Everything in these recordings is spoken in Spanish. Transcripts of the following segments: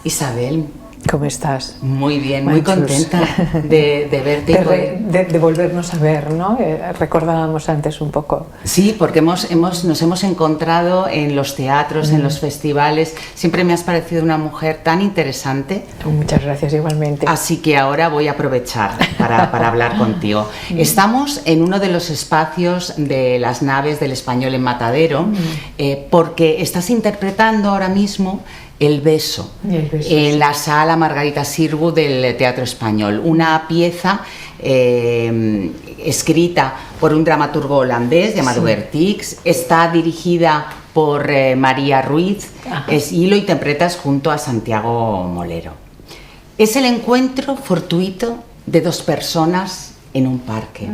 Isabel, ¿cómo estás? muy bien, muy contenta de verte. De volvernos a ver, ¿no? Recordábamos antes un poco. Sí, porque nos hemos encontrado en los teatros, en los festivales. Siempre me has parecido una mujer tan interesante. Muchas gracias, igualmente. Así que ahora voy a aprovechar para hablar contigo. Estamos en uno de los espacios de las naves del Español en Matadero, porque estás interpretando ahora mismo El beso, en la sala Margarita Xirgu del Teatro Español, una pieza escrita por un dramaturgo holandés llamado Bert Hicks, está dirigida por María Ruiz y lo interpretas junto a Santiago Molero. Es el encuentro fortuito de dos personas en un parque.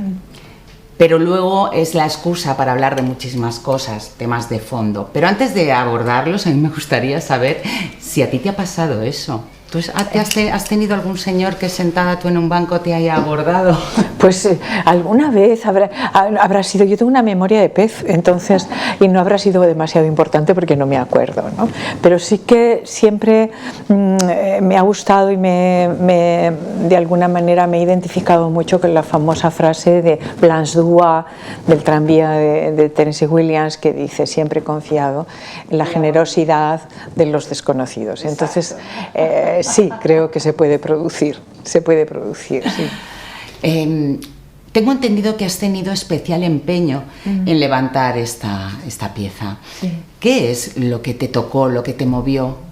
Pero luego es la excusa para hablar de muchísimas cosas, temas de fondo. Pero antes de abordarlos, a mí me gustaría saber si a ti te ha pasado eso. ¿Tú has tenido algún señor que sentada tú en un banco te haya abordado? Pues alguna vez habrá sido, yo tengo una memoria de pez, entonces, y no habrá sido demasiado importante porque no me acuerdo, ¿no? Pero sí que siempre me ha gustado y de alguna manera me he identificado mucho con la famosa frase de Blanche Dubois del tranvía de Tennessee Williams, que dice: siempre he confiado en la generosidad de los desconocidos. Entonces, sí, creo que se puede producir, sí. Tengo entendido que has tenido especial empeño en levantar esta pieza. Sí. ¿Qué es lo que te tocó, lo que te movió?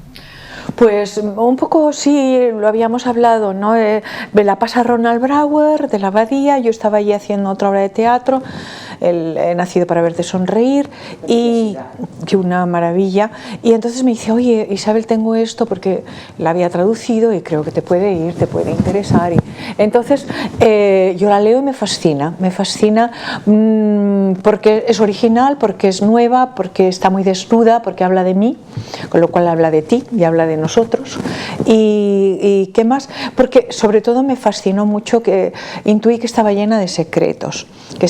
Pues un poco sí, lo habíamos hablado, ¿no? Me la pasa Ronald Brouwer de la Abadía, yo estaba allí haciendo otra obra de teatro, He nacido para verte sonreír, y que una maravilla, y entonces me dice: oye Isabel, tengo esto porque la había traducido y creo que te puede interesar, y entonces yo la leo y me fascina porque es original, porque es nueva, porque está muy desnuda, porque habla de mí, con lo cual habla de ti y habla de nosotros, y ¿qué más? Porque sobre todo me fascinó mucho que intuí que estaba llena de secretos, que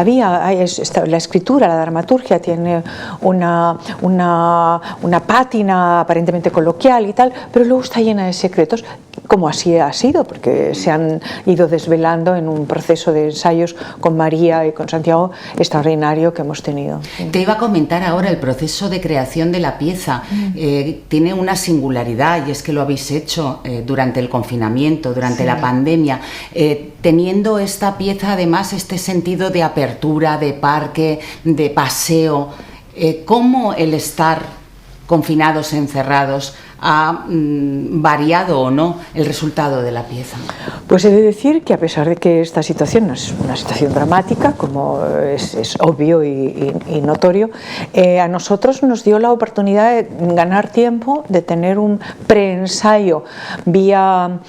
la escritura, la dramaturgia tiene una pátina aparentemente coloquial y tal, pero luego está llena de secretos, como así ha sido, porque se han ido desvelando en un proceso de ensayos con María y con Santiago extraordinario que hemos tenido. Te iba a comentar ahora el proceso de creación de la pieza. Tiene una singularidad, y es que lo habéis hecho durante el confinamiento, durante la pandemia, teniendo esta pieza además este sentido de apertura, de parque, de paseo. ¿Cómo el estar confinados, encerrados, ha variado o no el resultado de la pieza? Pues he de decir que, a pesar de que esta situación no es una situación dramática, como es obvio y notorio, a nosotros nos dio la oportunidad de ganar tiempo, de tener un preensayo vía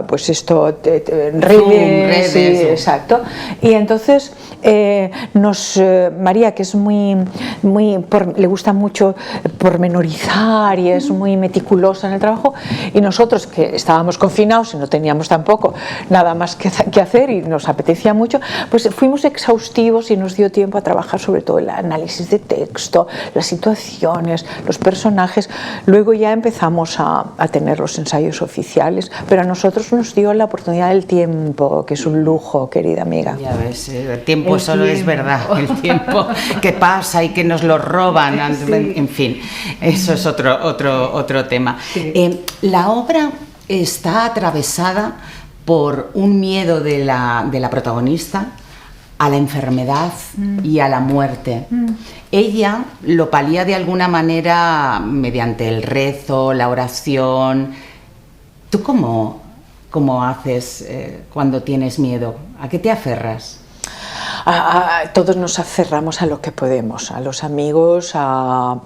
pues esto, redes, sí, exacto, y entonces María, que es le gusta mucho pormenorizar y es muy meticulosa en el trabajo, y nosotros, que estábamos confinados y no teníamos tampoco nada más que hacer y nos apetecía mucho, pues fuimos exhaustivos y nos dio tiempo a trabajar sobre todo el análisis de texto, las situaciones, los personajes. Luego ya empezamos a tener los ensayos oficiales, pero a nosotros nos dio la oportunidad del tiempo, que es un lujo, querida amiga. Ya ves, el tiempo solo es verdad, el tiempo que pasa y que nos lo roban, en fin, eso es otro tema. Sí. La obra está atravesada por un miedo de la protagonista a la enfermedad y a la muerte. Ella lo palía de alguna manera mediante el rezo, la oración. ¿Tú cómo haces cuando tienes miedo? ¿A qué te aferras? Todos nos aferramos a lo que podemos, a los amigos, a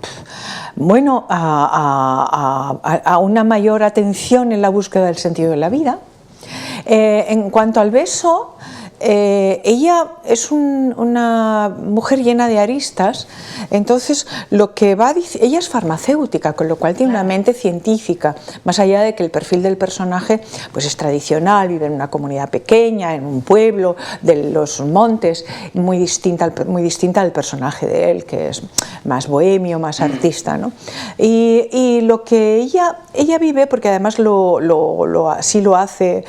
una mayor atención en la búsqueda del sentido de la vida. En cuanto al beso, ella es una mujer llena de aristas, entonces lo que va a decir, ella es farmacéutica, con lo cual tiene una mente científica, más allá de que el perfil del personaje pues es tradicional, vive en una comunidad pequeña, en un pueblo de los montes, muy distinta al personaje de él, que es más bohemio, más artista, ¿no? Y lo que ella vive, porque además así lo hace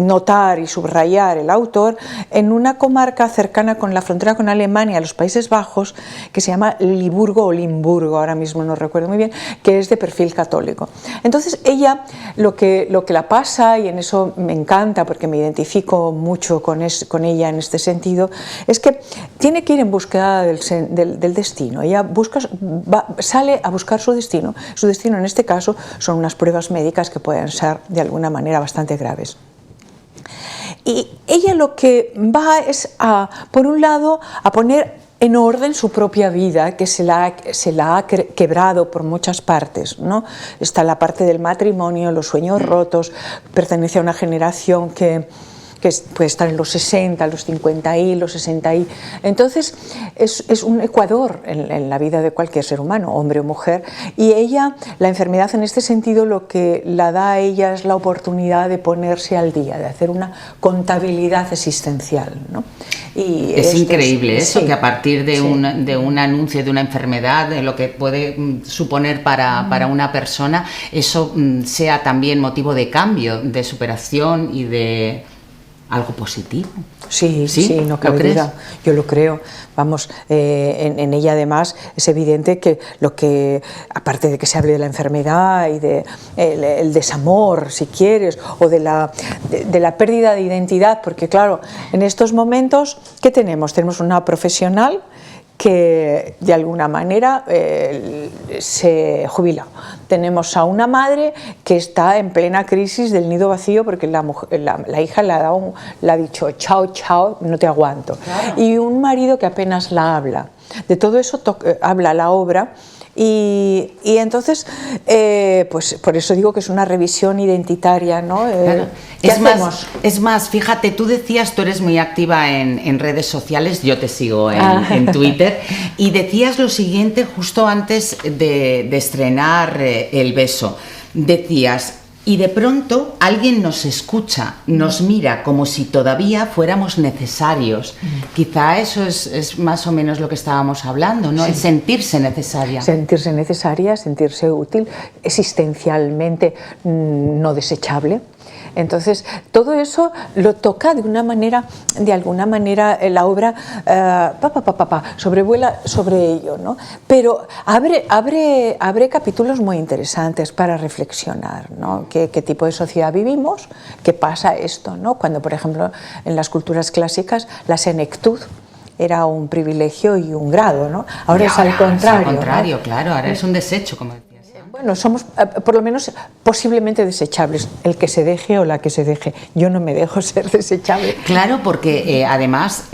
notar y subrayar el autor, en una comarca cercana con la frontera con Alemania, los Países Bajos, que se llama Liburgo o Limburgo, ahora mismo no recuerdo muy bien, que es de perfil católico. Entonces ella, lo que la pasa, y en eso me encanta porque me identifico mucho con ella en este sentido, es que tiene que ir en búsqueda del destino. Ella sale a buscar su destino en este caso son unas pruebas médicas que pueden ser de alguna manera bastante graves. Y ella lo que va es por un lado, a poner en orden su propia vida, que se la ha quebrado por muchas partes, ¿no? Está la parte del matrimonio, los sueños rotos, pertenece a una generación que puede estar en los 60, los 50 y los 60 y. Entonces es un ecuador en la vida de cualquier ser humano, hombre o mujer, y ella, la enfermedad en este sentido lo que la da a ella es la oportunidad de ponerse al día, de hacer una contabilidad existencial, ¿no? Y es increíble eso, sí, que a partir de, sí. un anuncio de una enfermedad, de lo que puede suponer para una persona, eso sea también motivo de cambio, de superación y de algo positivo. Sí, no cabe duda. Yo lo creo. Vamos, en ella además es evidente que aparte de que se hable de la enfermedad y de el desamor, si quieres, o de la pérdida de identidad, porque claro, en estos momentos, ¿qué tenemos? Tenemos una profesional que de alguna manera se jubila. Tenemos a una madre que está en plena crisis del nido vacío porque la hija le ha dicho chao, chao, no te aguanto. Claro. Y un marido que apenas la habla. De todo eso habla la obra. Y entonces, pues por eso digo que es una revisión identitaria, ¿no? Claro. Es más, fíjate, tú eres muy activa en redes sociales, yo te sigo en Twitter, y decías lo siguiente justo antes de estrenar El beso. Decías: y de pronto alguien nos escucha, nos mira como si todavía fuéramos necesarios. Quizá eso es más o menos lo que estábamos hablando, ¿no? Sí. El sentirse necesaria. Sentirse necesaria, sentirse útil, existencialmente no desechable. Entonces, todo eso lo toca de alguna manera la obra sobrevuela sobre ello, ¿no? Pero abre capítulos muy interesantes para reflexionar, ¿no? ¿Qué tipo de sociedad vivimos? ¿Qué pasa esto, ¿no? Cuando, por ejemplo, en las culturas clásicas, la senectud era un privilegio y un grado, ¿no? Ahora es al contrario. Es al contrario, ¿no? Claro, ahora es un desecho, como decías. Bueno, somos por lo menos posiblemente desechables, el que se deje o la que se deje. Yo no me dejo ser desechable. Claro, porque además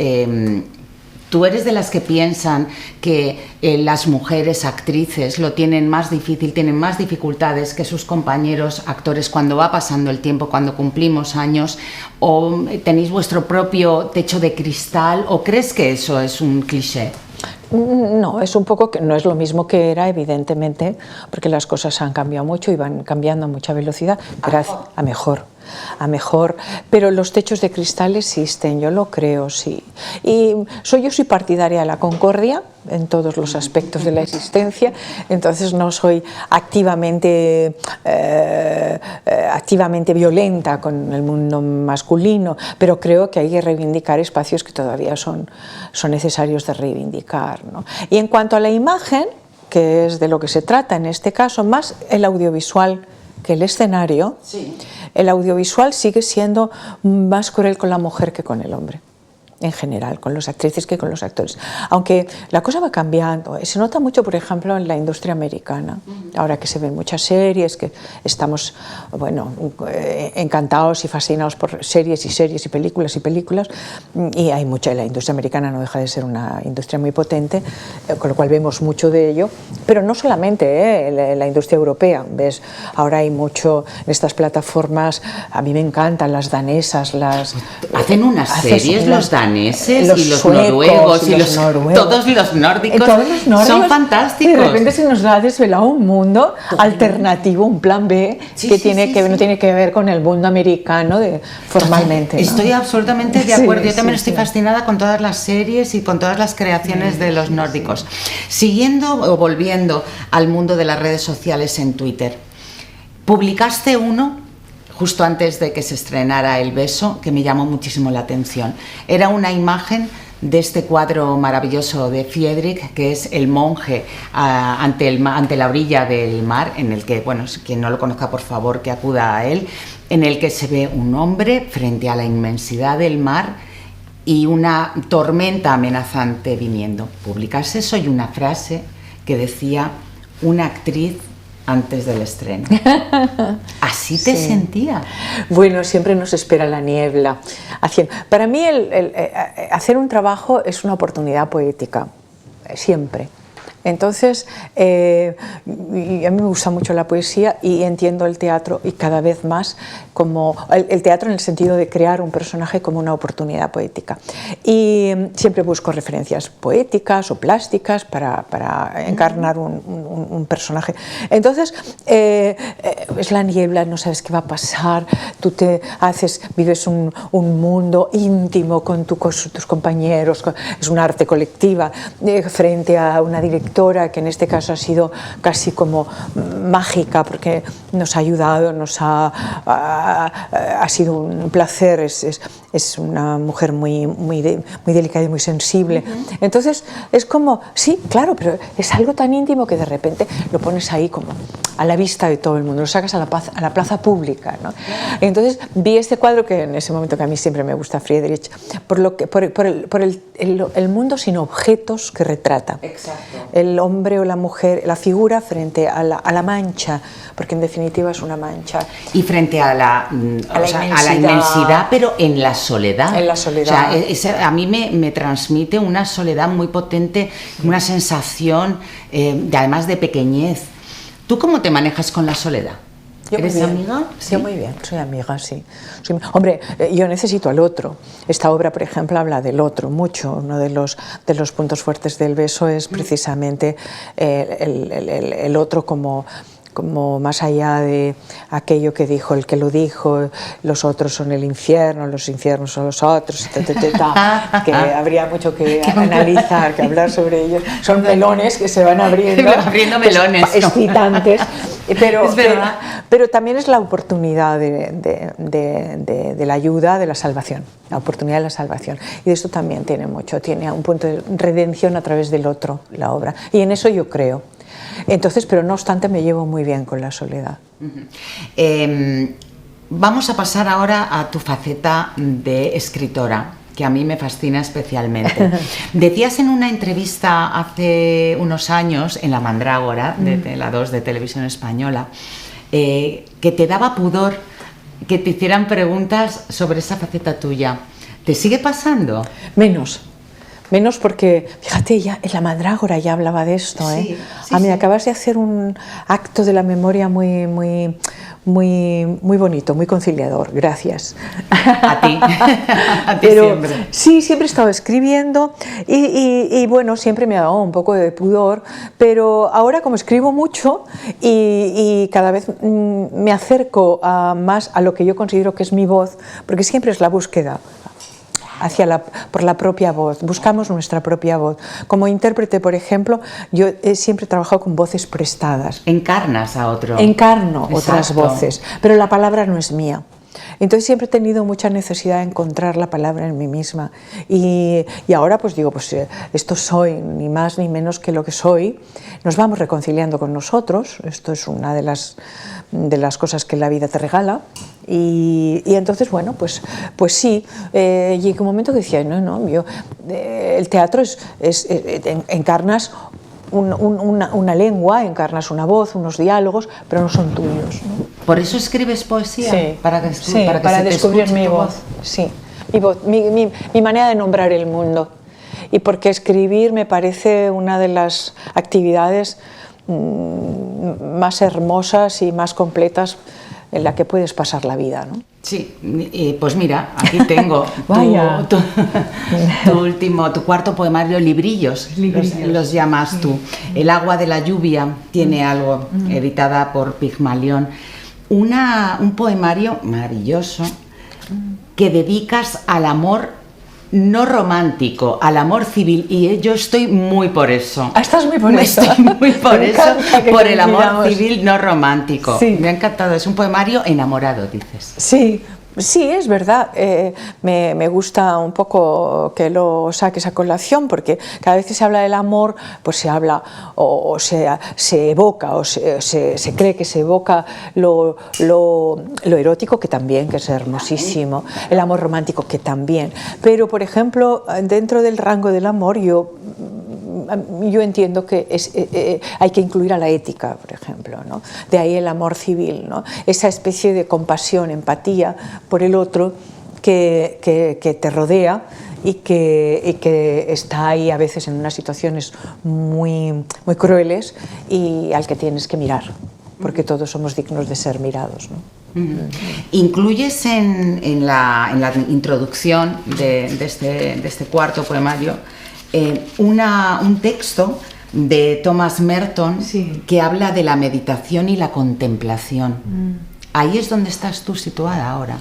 tú eres de las que piensan que las mujeres actrices lo tienen más difícil, tienen más dificultades que sus compañeros actores cuando va pasando el tiempo, cuando cumplimos años, o tenéis vuestro propio techo de cristal, o crees que eso es un cliché. No, es un poco que no es lo mismo que era, evidentemente, porque las cosas han cambiado mucho y van cambiando a mucha velocidad, pero a mejor, pero los techos de cristal existen, yo lo creo, sí. Y yo soy partidaria de la concordia en todos los aspectos de la existencia, entonces no soy activamente violenta con el mundo masculino, pero creo que hay que reivindicar espacios que todavía son necesarios de reivindicar, ¿no? Y en cuanto a la imagen, que es de lo que se trata en este caso, más el audiovisual que el escenario, sí. El audiovisual sigue siendo más cruel con la mujer que con el hombre. en general, con las actrices que con los actores. Aunque la cosa va cambiando. Se nota mucho, por ejemplo, en la industria americana. Ahora que se ven muchas series, que estamos, bueno, encantados y fascinados por series y películas y hay mucha. La industria americana no deja de ser una industria muy potente, con lo cual vemos mucho de ello. Pero no solamente la industria europea. ¿Ves? Ahora hay mucho en estas plataformas. A mí me encantan las danesas, hacen unas series los daneses los y los suecos, noruegos y todos los nórdicos son fantásticos. Y de repente se nos ha desvelado un mundo alternativo, un plan B que no tiene que ver con el mundo americano formalmente. ¿No? Estoy absolutamente de acuerdo. Yo también estoy fascinada con todas las series y con todas las creaciones de los nórdicos. Siguiendo o volviendo al mundo de las redes sociales en Twitter, publicaste uno justo antes de que se estrenara El beso, que me llamó muchísimo la atención. Era una imagen de este cuadro maravilloso de Friedrich, que es el monje ante la orilla del mar, en el que, bueno, quien no lo conozca, por favor, que acuda a él, en el que se ve un hombre frente a la inmensidad del mar y una tormenta amenazante viniendo. Publicaste eso y una frase que decía: una actriz antes del estreno. ¿Así te sentías? Bueno, siempre nos espera la niebla. Para mí hacer un trabajo es una oportunidad poética, siempre. Entonces, a mí me gusta mucho la poesía y entiendo el teatro, y cada vez más como el teatro en el sentido de crear un personaje como una oportunidad poética. Y siempre busco referencias poéticas o plásticas para encarnar un personaje. Entonces, es la niebla, no sabes qué va a pasar, tú vives un mundo íntimo con tus compañeros, es un arte colectiva, frente a una directora que en este caso ha sido casi como mágica, porque nos ha ayudado, ha sido un placer, es una mujer muy delicada y muy sensible. Entonces es como, sí, claro, pero es algo tan íntimo que de repente lo pones ahí como a la vista de todo el mundo, lo sacas a la plaza pública, ¿no? Entonces vi este cuadro, que en ese momento, que a mí siempre me gusta Friedrich, por el mundo sin objetos que retrata. Exacto. El hombre o la mujer, la figura frente a la mancha, porque en definitiva es una mancha. Y frente a la inmensidad, pero en la soledad. En la soledad. O sea, a mí me transmite una soledad muy potente, una sensación, además de pequeñez. ¿Tú cómo te manejas con la soledad? ¿Eres amiga? Sí, muy bien, soy amiga, sí. Hombre, yo necesito al otro. Esta obra, por ejemplo, habla del otro mucho. Uno de los puntos fuertes del beso es precisamente el otro como más allá de aquello que dijo el que lo dijo, los otros son el infierno, los infiernos son los otros, que habría mucho que analizar, que hablar sobre ellos. Son melones que se van abriendo melones, excitantes, verdad. pero también es la oportunidad de la ayuda, de la salvación, la oportunidad de la salvación. Y de esto también tiene un punto de redención a través del otro, la obra. Y en eso yo creo. Entonces, pero no obstante, me llevo muy bien con la soledad. Vamos a pasar ahora a tu faceta de escritora, que a mí me fascina especialmente. Decías en una entrevista hace unos años, en La Mandrágora, de la 2 de Televisión Española, que te daba pudor que te hicieran preguntas sobre esa faceta tuya. ¿Te sigue pasando? Menos porque, fíjate, ya en La Mandrágora ya hablaba de esto, ¿eh? Sí, mí acabas de hacer un acto de la memoria muy bonito, muy conciliador, gracias. A ti, Pero, siempre. Sí, siempre he estado escribiendo y bueno, siempre me ha dado un poco de pudor, pero ahora como escribo mucho y cada vez me acerco más a lo que yo considero que es mi voz, porque siempre es la búsqueda por la propia voz, buscamos nuestra propia voz. Como intérprete, por ejemplo, yo siempre he trabajado con voces prestadas. Encarnas a otro. Encarno Exacto. Otras voces, pero la palabra no es mía. Entonces siempre he tenido mucha necesidad de encontrar la palabra en mí misma y ahora pues digo, pues esto soy, ni más ni menos que lo que soy. Nos vamos reconciliando con nosotros, esto es una de las cosas que la vida te regala Y entonces, bueno, pues sí, llegó un momento que decía, no, el teatro encarnas una lengua, encarnas una voz, unos diálogos, pero no son tuyos, ¿no? ¿Por eso escribes poesía? Sí, para descubrir mi voz. Sí, mi manera de nombrar el mundo. Y porque escribir me parece una de las actividades más hermosas y más completas en la que puedes pasar la vida, ¿no? Sí, pues mira, aquí tengo tu cuarto poemario, Librillos. Los llamas tú. El agua de la lluvia tiene algo, editada por Pigmalión. Un poemario maravilloso que dedicas al amor no romántico, al amor civil, y yo estoy muy por eso. ¿Estás muy por eso? Estoy muy por eso, por el amor civil no romántico. Sí. Me ha encantado, es un poemario enamorado, dices. Sí, es verdad. Me gusta un poco que lo saques a colación, porque cada vez que se habla del amor, pues se habla o se evoca o se cree que se evoca lo erótico, que también, que es hermosísimo, el amor romántico, que también. Pero, por ejemplo, dentro del rango del amor, yo entiendo que hay que incluir a la ética, por ejemplo, ¿no? De ahí el amor civil, ¿no? Esa especie de compasión, empatía por el otro que te rodea y que está ahí a veces en unas situaciones muy, muy crueles y al que tienes que mirar, porque todos somos dignos de ser mirados, ¿no? Incluyes en la introducción de este cuarto poemario un texto de Thomas Merton, sí, que habla de la meditación y la contemplación. Ahí es donde estás tú situada ahora.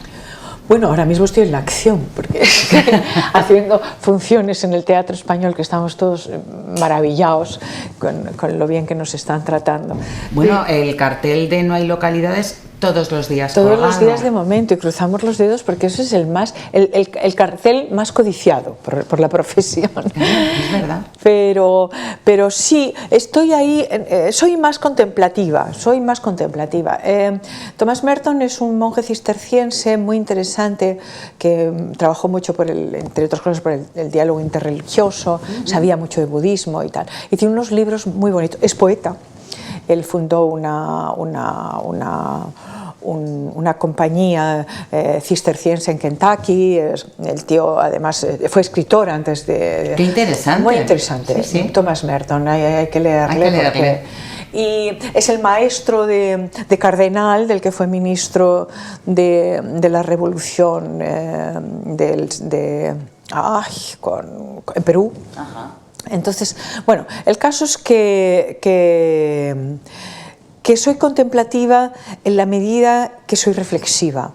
Bueno, ahora mismo estoy en la acción, porque haciendo funciones en el Teatro Español, que estamos todos maravillados con lo bien que nos están tratando. Bueno, el cartel de No hay localidades todos los días. Todos los días de momento, y cruzamos los dedos porque ese es el cartel más codiciado por la profesión. Es verdad. Pero sí, estoy ahí, soy más contemplativa. Thomas Merton es un monje cisterciense muy interesante que trabajó mucho entre otras cosas por el diálogo interreligioso, sabía mucho de budismo y tal. Y tiene unos libros muy bonitos. Es poeta. Él fundó una compañía cisterciense en Kentucky. El tío además fue escritor antes de... Qué interesante. Muy interesante, sí, sí. Thomas Merton, hay que leerle. Y es el maestro de Cardenal, del que fue ministro de la Revolución en Perú. Ajá. Entonces, bueno, el caso es que soy contemplativa en la medida que soy reflexiva,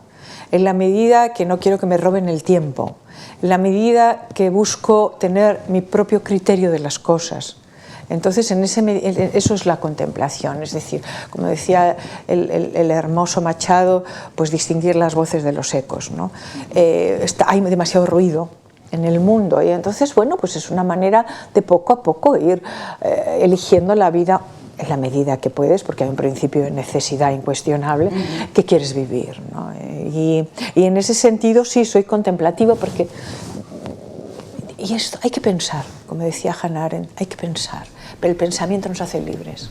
en la medida que no quiero que me roben el tiempo, en la medida que busco tener mi propio criterio de las cosas. Entonces, eso es la contemplación, es decir, como decía el hermoso Machado, pues distinguir las voces de los ecos, ¿no? Hay demasiado ruido en el mundo y entonces, bueno, pues es una manera de poco a poco ir eligiendo la vida en la medida que puedes, porque hay un principio de necesidad incuestionable que quieres vivir, ¿no? Y en ese sentido sí soy contemplativa porque esto hay que pensar, como decía Hannah Arendt, hay que pensar, pero el pensamiento nos hace libres.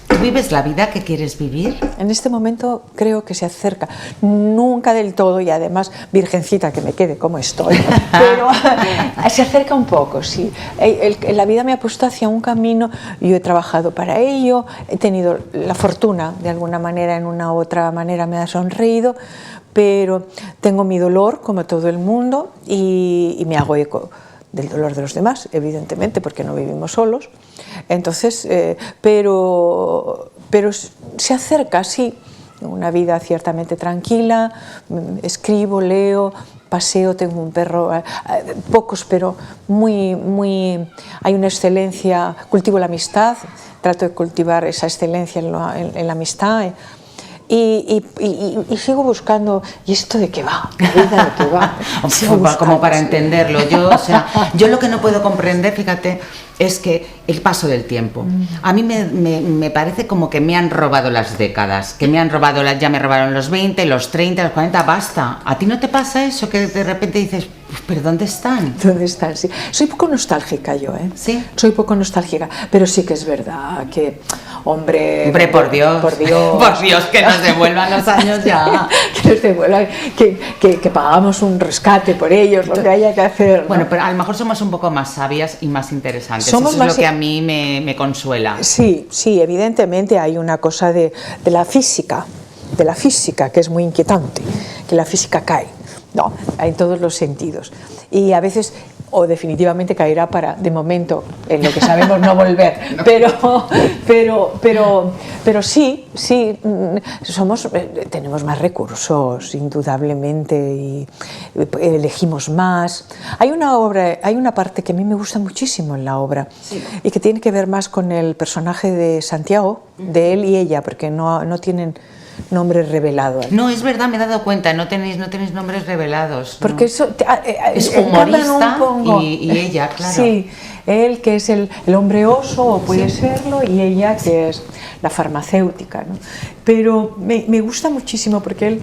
¿Tú vives la vida que quieres vivir? En este momento creo que se acerca, nunca del todo, y además, virgencita, que me quede como estoy, pero se acerca un poco, sí. La vida me ha puesto hacia un camino, yo he trabajado para ello, he tenido la fortuna, de alguna manera, en una u otra manera me ha sonreído, pero tengo mi dolor, como todo el mundo, y me hago eco del dolor de los demás, evidentemente, porque no vivimos solos. Entonces, pero se acerca, sí, una vida ciertamente tranquila, escribo, leo, paseo, tengo un perro, pocos, pero hay una excelencia, cultivo la amistad, trato de cultivar esa excelencia en la amistad. Y sigo buscando, ¿y esto de qué va? ¿La vida de qué va? Como para entenderlo. Yo lo que no puedo comprender, fíjate, es que el paso del tiempo. A mí me parece como que me han robado las décadas, que me han robado, ya me robaron los 20, los 30, los 40, basta. ¿A ti no te pasa eso que de repente dices, pero ¿dónde están? ¿Dónde están? Sí. Soy poco nostálgica yo, ¿eh? Sí. Soy poco nostálgica, pero sí que es verdad que, hombre, por Dios, por Dios, por Dios, que nos devuelvan los años ya. que nos devuelvan, que pagamos un rescate por ellos, lo que haya que hacer, ¿no? Bueno, pero a lo mejor somos un poco más sabias y más interesantes. Somos Eso es más... lo que a mí me consuela. Sí, sí, evidentemente hay una cosa de la física, que es muy inquietante, que la física cae, no, en todos los sentidos. Y a veces, o definitivamente caerá para, de momento, en lo que sabemos no volver, pero sí, tenemos más recursos, indudablemente, y elegimos más. Hay una parte que a mí me gusta muchísimo en la obra, sí, y que tiene que ver más con el personaje de Santiago, de él y ella, porque no tienen nombre revelado. No, es verdad, me he dado cuenta, no tenéis nombres revelados. Porque no. Eso es humorista y ella, claro. Sí, él que es el hombre oso, o puede serlo, y ella que es la farmacéutica, ¿no? Pero me gusta muchísimo porque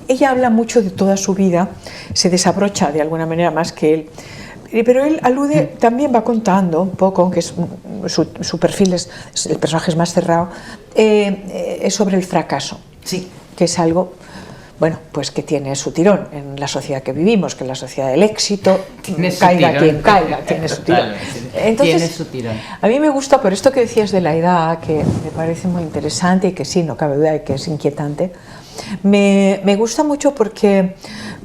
ella habla mucho de toda su vida, se desabrocha de alguna manera más que él. Pero él alude, también va contando un poco, aunque su perfil el personaje es más cerrado, es sobre el fracaso, sí, que es algo, bueno, pues que tiene su tirón en la sociedad que vivimos, que es la sociedad del éxito, caiga quien caiga, tiene su tirón. Entonces, tiene su tirón. A mí me gusta, por esto que decías de la edad, que me parece muy interesante y que sí, no cabe duda de que es inquietante, me gusta mucho porque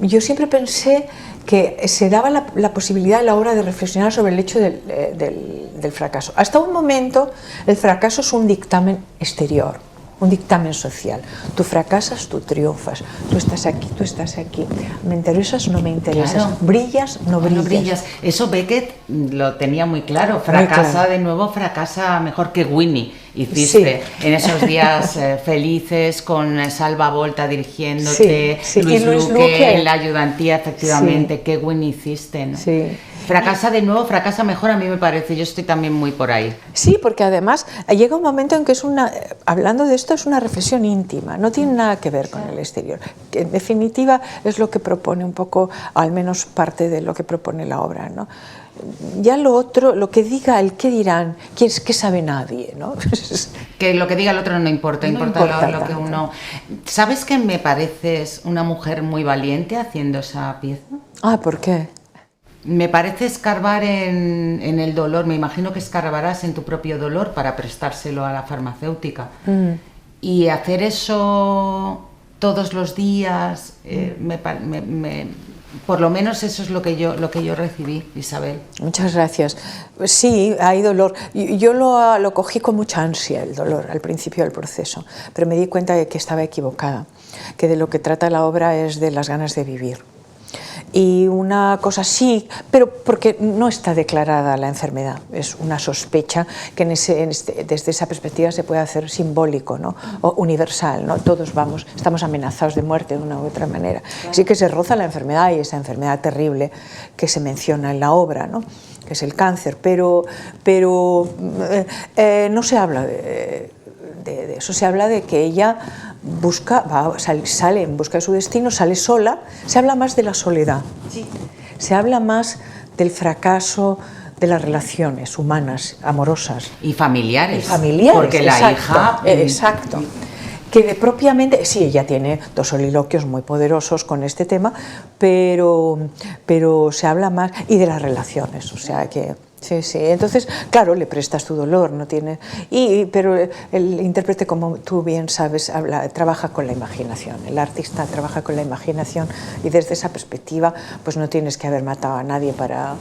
yo siempre pensé que se daba la posibilidad a la hora de reflexionar sobre el hecho del fracaso. Hasta un momento el fracaso es un dictamen exterior, un dictamen social. Tú fracasas, tú triunfas, tú estás aquí, me interesas, no me interesas, claro. Brillas, no brillas. Eso Beckett lo tenía muy claro, fracasa de nuevo, fracasa mejor que Winnie. Hiciste sí. En esos días felices con Salva Volta dirigiéndote, sí, sí. Luis Luque en la ayudantía, efectivamente, sí. Qué Winnie hiciste, ¿no? Sí. Fracasa de nuevo, fracasa mejor, a mí me parece, yo estoy también muy por ahí. Sí, porque además llega un momento en que hablando de esto, es una reflexión íntima, no tiene nada que ver con el exterior, que en definitiva es lo que propone un poco, al menos parte de lo que propone la obra, ¿no? Ya lo otro, lo que diga el qué dirán, qué sabe nadie, ¿no? Que lo que diga el otro no importa, importa lo que uno... ¿Sabes que me pareces una mujer muy valiente haciendo esa pieza? Ah, ¿por qué? Me parece escarbar en el dolor, me imagino que escarbarás en tu propio dolor para prestárselo a la farmacéutica. Y hacer eso todos los días, por lo menos eso es lo que yo recibí, Isabel. Muchas gracias. Sí, hay dolor. Yo lo cogí con mucha ansia, el dolor, al principio del proceso, pero me di cuenta de que estaba equivocada, que de lo que trata la obra es de las ganas de vivir. Y una cosa sí, pero porque no está declarada la enfermedad, es una sospecha que desde esa perspectiva se puede hacer simbólico, ¿no? O universal, ¿no? Todos estamos amenazados de muerte de una u otra manera. Claro. Sí que se roza la enfermedad y esa enfermedad terrible que se menciona en la obra, ¿no? Que es el cáncer, pero no se habla de eso, se habla de que ella sale en busca de su destino, sale sola, se habla más de la soledad, sí. Se habla más del fracaso de las relaciones humanas, amorosas. Y familiares. Porque exacto, la hija... Exacto. Que propiamente, sí, ella tiene 2 soliloquios muy poderosos con este tema, pero se habla más, y de las relaciones, o sea que... Sí, entonces, claro, le prestas tu dolor, no tiene... pero el intérprete, como tú bien sabes, trabaja con la imaginación, el artista trabaja con la imaginación y desde esa perspectiva, pues no tienes que haber matado a nadie para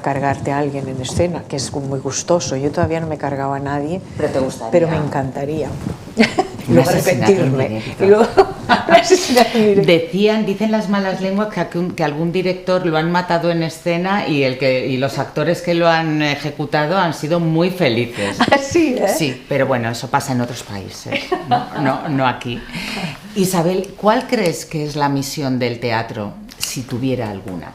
cargarte a alguien en escena, que es muy gustoso. Yo todavía no me cargaba a nadie, pero te gustaría. Pero me encantaría. Y luego repetirme. Y luego dicen las malas lenguas que algún director lo han matado en escena y los actores que lo han ejecutado han sido muy felices. ¿Sí, eh? Sí, pero bueno, eso pasa en otros países, no aquí. Isabel, ¿cuál crees que es la misión del teatro, si tuviera alguna?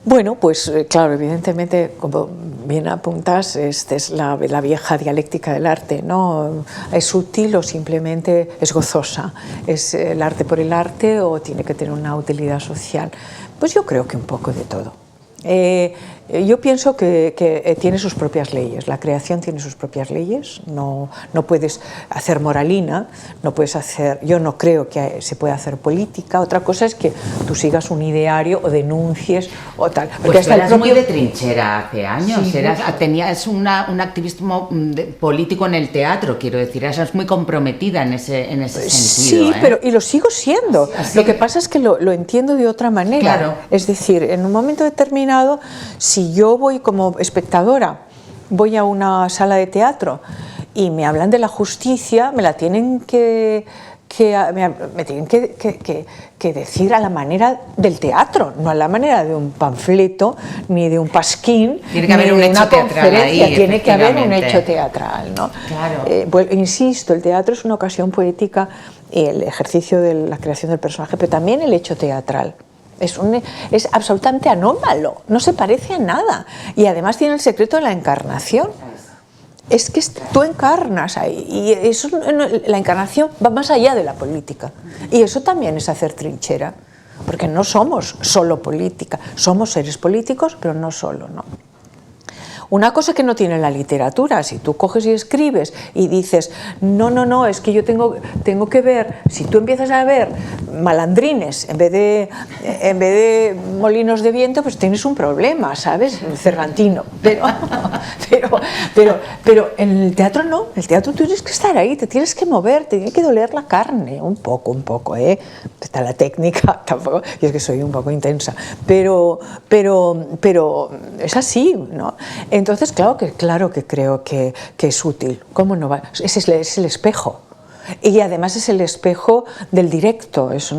Bueno, pues claro, evidentemente, como bien apuntas, esta es la vieja dialéctica del arte, ¿no? ¿Es útil o simplemente es gozosa? ¿Es el arte por el arte o tiene que tener una utilidad social? Pues yo creo que un poco de todo. Yo pienso que tiene sus propias leyes, la creación tiene sus propias leyes, no puedes hacer moralina, no puedes hacer, yo no creo que se pueda hacer política, otra cosa es que tú sigas un ideario o denuncies o tal. Porque pues tú eras muy de trinchera hace años, sí, tenías un activismo político en el teatro, quiero decir, eras muy comprometida en ese sentido. Sí, pero y lo sigo siendo, así. Lo que pasa es que lo entiendo de otra manera, claro. Es decir, en un momento determinado, si yo voy como espectadora, voy a una sala de teatro y me hablan de la justicia, me la tienen me tienen que decir a la manera del teatro, no a la manera de un panfleto, ni de un pasquín, tiene que haber un hecho teatral ahí, tiene que haber un hecho teatral, ¿no? Claro. Insisto, el teatro es una ocasión poética, el ejercicio de la creación del personaje, pero también el hecho teatral. Es absolutamente anómalo, no se parece a nada y además tiene el secreto de la encarnación. Es que tú encarnas ahí y eso, la encarnación va más allá de la política y eso también es hacer trinchera, porque no somos solo política, somos seres políticos, pero no solo, ¿no? Una cosa que no tiene la literatura, si tú coges y escribes y dices, no, es que yo tengo que ver, si tú empiezas a ver malandrines en vez de molinos de viento, pues tienes un problema, ¿sabes? Cervantino. Pero en el teatro no, en el teatro tú tienes que estar ahí, te tienes que mover, te tiene que doler la carne, un poco, ¿eh? Está la técnica, tampoco, yo es que soy un poco intensa, pero es así, ¿no? Entonces, claro que creo que es útil. ¿Cómo no va? Es el espejo. Y además es el espejo del directo. Eso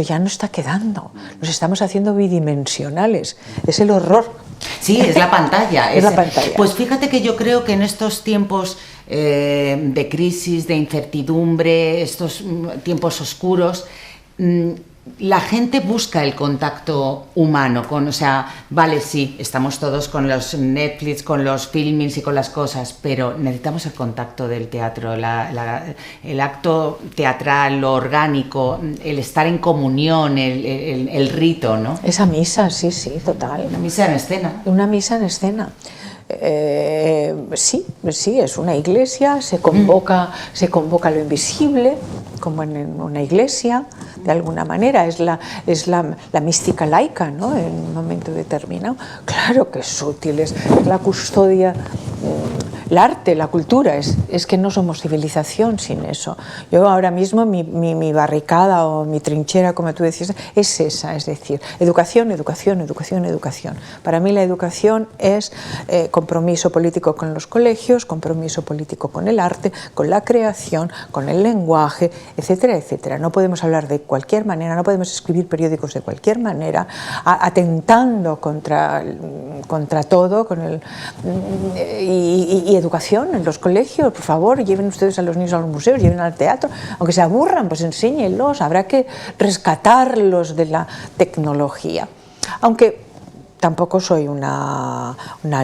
ya no está quedando. Nos estamos haciendo bidimensionales. Es el horror. Sí, es la pantalla. Es la pantalla. Pues fíjate que yo creo que en estos tiempos de crisis, de incertidumbre, estos tiempos oscuros, la gente busca el contacto humano, o sea, vale, sí, estamos todos con los Netflix, con los filmings y con las cosas, pero necesitamos el contacto del teatro, el acto teatral, lo orgánico, el estar en comunión, el rito, ¿no? Esa misa, sí, total. Una misa en escena. Una misa en escena. Sí, es una iglesia, se convoca lo invisible, como en una iglesia, de alguna manera, es la mística laica, ¿no? En un momento determinado. Claro que es útil, es la custodia. El arte, la cultura, es que no somos civilización sin eso. Yo ahora mismo mi barricada o mi trinchera, como tú decías, es esa, es decir, educación. Para mí la educación es compromiso político con los colegios, compromiso político con el arte, con la creación, con el lenguaje, etcétera, etcétera. No podemos hablar de cualquier manera, no podemos escribir periódicos de cualquier manera, atentando contra todo, y educación en los colegios, por favor, lleven ustedes a los niños a los museos, lleven al teatro, aunque se aburran, pues enséñenlos, habrá que rescatarlos de la tecnología. Aunque tampoco soy una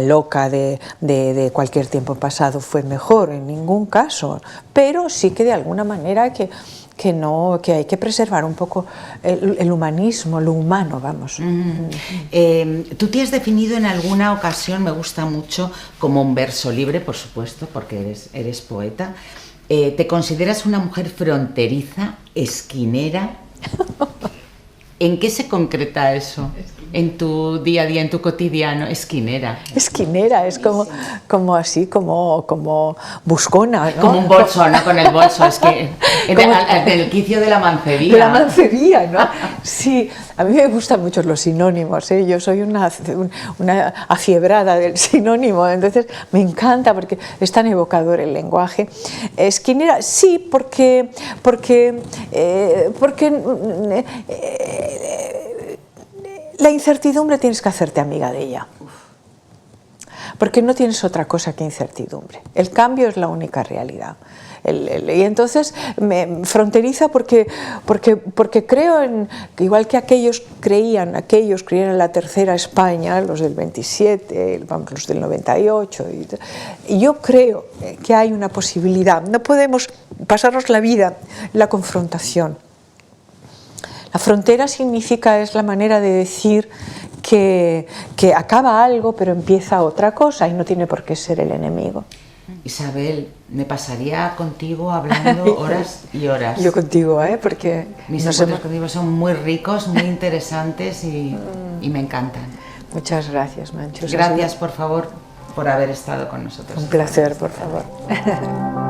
loca de cualquier tiempo pasado fue mejor, en ningún caso, pero sí que de alguna manera que hay que preservar un poco el humanismo, lo humano, vamos. Tú te has definido en alguna ocasión, me gusta mucho, como un verso libre, por supuesto, porque eres poeta. ¿Te consideras una mujer fronteriza, esquinera? ¿En qué se concreta eso? En tu día a día, en tu cotidiano, esquinera. Esquinera, es como así, como buscona, ¿no? Como un bolso, ¿no? Con el bolso, es que del quicio de la mancería. De la mancería, ¿no? Sí, a mí me gustan mucho los sinónimos, ¿eh? Yo soy una afiebrada del sinónimo, entonces me encanta porque es tan evocador el lenguaje. Esquinera, sí, porque la incertidumbre tienes que hacerte amiga de ella. porque no tienes otra cosa que incertidumbre. El cambio es la única realidad. Y entonces fronteriza porque creo en, igual que aquellos creían en la tercera España, los del 27, los del 98, y yo creo que hay una posibilidad. No podemos pasarnos la vida en la confrontación. La frontera es la manera de decir que acaba algo pero empieza otra cosa y no tiene por qué ser el enemigo. Isabel, me pasaría contigo hablando horas y horas. Yo contigo, porque mis encuentros contigo son muy ricos, muy interesantes y me encantan. Muchas gracias, Mancho. Gracias, por favor, por haber estado con nosotros. Un placer, por favor.